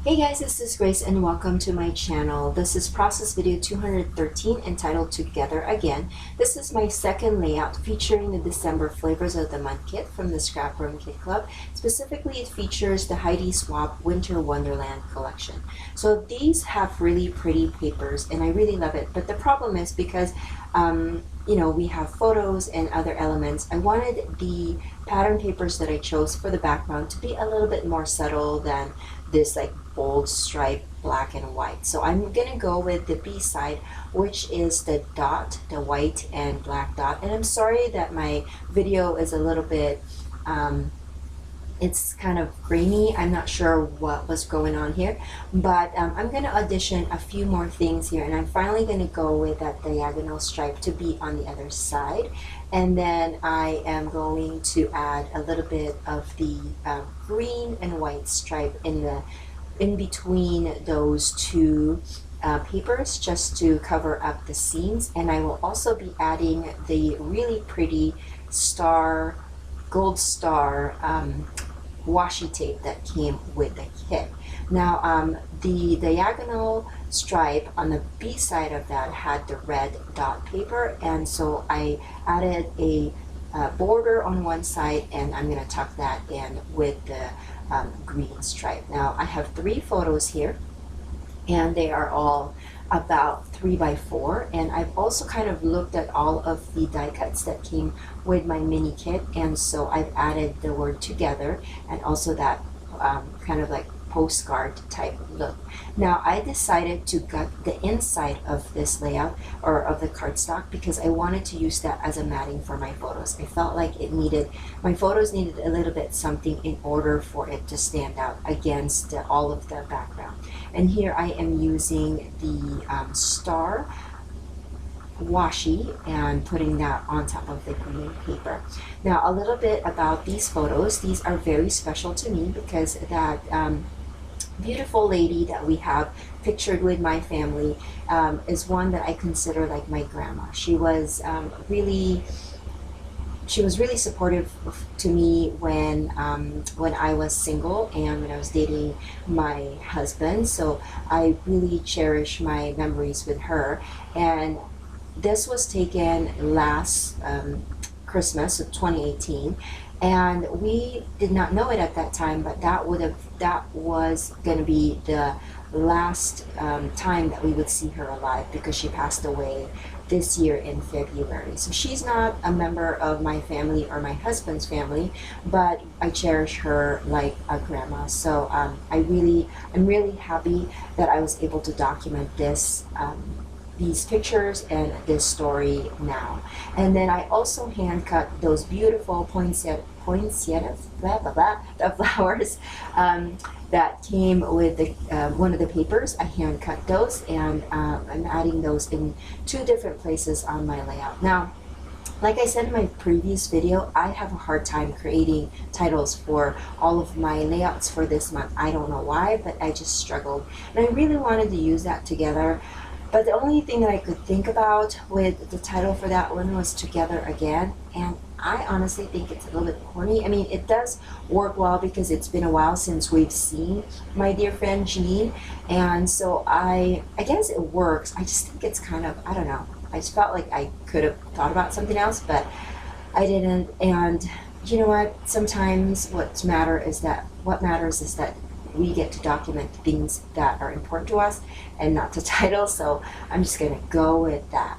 Hey guys, this is Grace and welcome to my channel. This is process video 213 entitled Together Again. This is my second layout featuring the December Flavors of the Month kit from the ScrapRoom Kit Club. Specifically, it features the Heidi Swapp Winter Wonderland collection. So these have really pretty papers and I really love it. But the problem is because we have photos and other elements. I wanted the pattern papers that I chose for the background to be a little bit more subtle than this like bold stripe black and white. So I'm gonna go with the B side, which is the dot, the white and black dot. And I'm sorry that my video is a little bit it's kind of grainy. I'm not sure what was going on here, but I'm going to audition a few more things here, and I'm finally going to go with that diagonal stripe to be on the other side. And then I am going to add a little bit of the green and white stripe in between those two papers just to cover up the seams. And I will also be adding the really pretty gold star washi tape that came with the kit. Now the diagonal stripe on the B side of that had the red dot paper, and so I added a border on one side, and I'm going to tuck that in with the green stripe. Now I have 3 photos here, and they are all about 3 by 4, and I've also kind of looked at all of the die cuts that came with my mini kit, and so I've added the word together and also that kind of like postcard type look. Now I decided to gut the inside of this layout or of the cardstock because I wanted to use that as a matting for my photos. I felt like my photos needed a little bit something in order for it to stand out against all of the background. And here I am using the star washi and putting that on top of the green paper. Now a little bit about these photos. These are very special to me because that beautiful lady that we have pictured with my family is one that I consider like my grandma. She was really supportive to me when I was single and when I was dating my husband. So I really cherish my memories with her. And this was taken last Christmas of 2018, and we did not know it at that time, but that was going to be the last time that we would see her alive because she passed away this year in February. So she's not a member of my family or my husband's family, but I cherish her like a grandma. So I'm really happy that I was able to document these pictures and this story now. And then I also hand cut those beautiful poinsettia blah blah blah the flowers that came with the one of the papers. I hand cut those, and I'm adding those in 2 different places on my layout. Now, like I said in my previous video, I have a hard time creating titles for all of my layouts for this month. I don't know why, but I just struggled, and I really wanted to use that together. But the only thing that I could think about with the title for that one was Together Again, and I honestly think it's a little bit corny. I mean, it does work well because it's been a while since we've seen my dear friend Jean, and so I guess it works. I just think it's kind of, I don't know, I just felt like I could have thought about something else, but I didn't. And you know what? Sometimes what matters is that we get to document things that are important to us and not the title. So I'm just gonna go with that.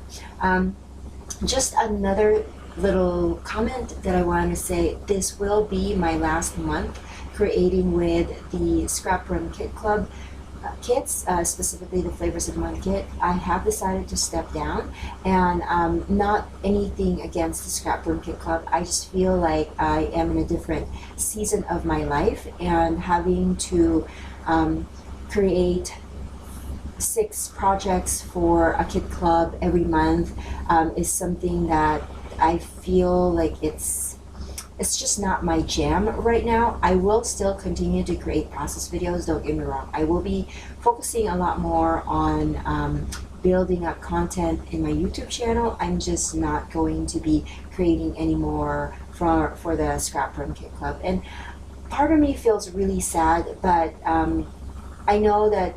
Just another little comment that I wanted to say, this will be my last month creating with the ScrapRoom Kit Club kits, specifically the Flavors of the Month kit. I have decided to step down, and not anything against the ScrapRoom Kit Club. I just feel like I am in a different season of my life, and having to create 6 projects for a kit club every month is something that I feel like it's just not my jam right now. I will still continue to create process videos, don't get me wrong. I will be focusing a lot more on building up content in my YouTube channel. I'm just not going to be creating any more for the ScrapRoom Kit Club. And part of me feels really sad, but I know that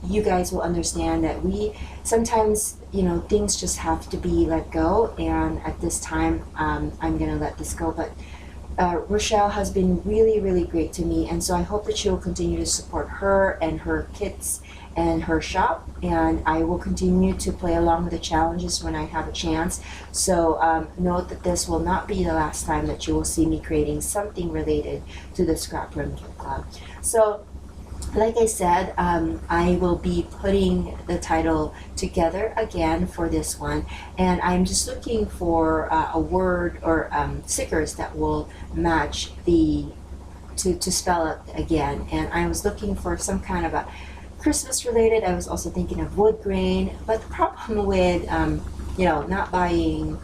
you guys will understand that we sometimes, you know, things just have to be let go, and at this time, I'm gonna let this go. But Rochelle has been really, really great to me, and so I hope that she will continue to support her and her kids and her shop, and I will continue to play along with the challenges when I have a chance. So note that this will not be the last time that you will see me creating something related to the ScrapRoom Kit Club. So like I said, I will be putting the title together again for this one, and I'm just looking for a word or stickers that will match the to spell it again. And I was looking for some kind of a Christmas related. I was also thinking of wood grain, but the problem with you know, not buying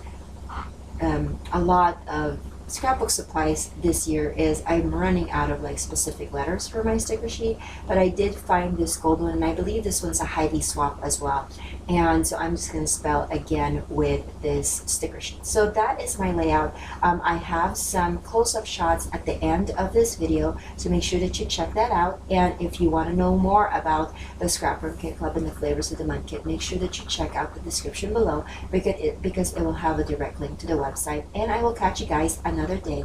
a lot of scrapbook supplies this year is I'm running out of like specific letters for my sticker sheet, but I did find this gold one, and I believe this one's a Heidi swap as well. And so I'm just going to spell again with this sticker sheet. So that is my layout. I have some close-up shots at the end of this video, so make sure that you check that out. And if you want to know more about the ScrapRoom Kit Club and the flavors of the mud kit, make sure that you check out the description below, because it will have a direct link to the website. And I will catch you guys another day